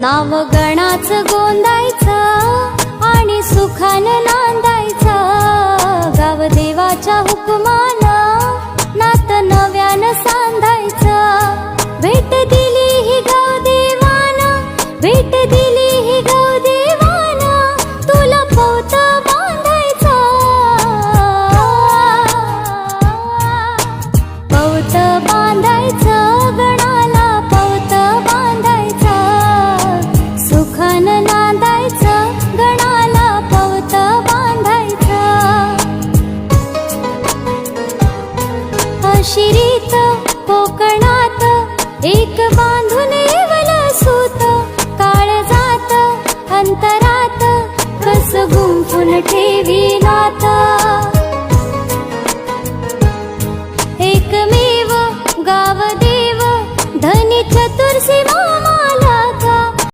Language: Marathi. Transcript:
नाव गणाच गोंदायचं आणि सुखानं नांदायचं। गाव देवाच्या हुकमानं नात नव्यानं सांधायचं। भेट दिली ही गाव देवानं, भेट दिली ही गाव देवानं, तुला पौत बांधायचं। पौत बांधायचं गणाला, पौत बांधायचं। सुखानं नांदायचं गणाला, पौत बांधायचं। अशी रीत कोकणात एक बांधून येवलं सूत, काळजात अंतर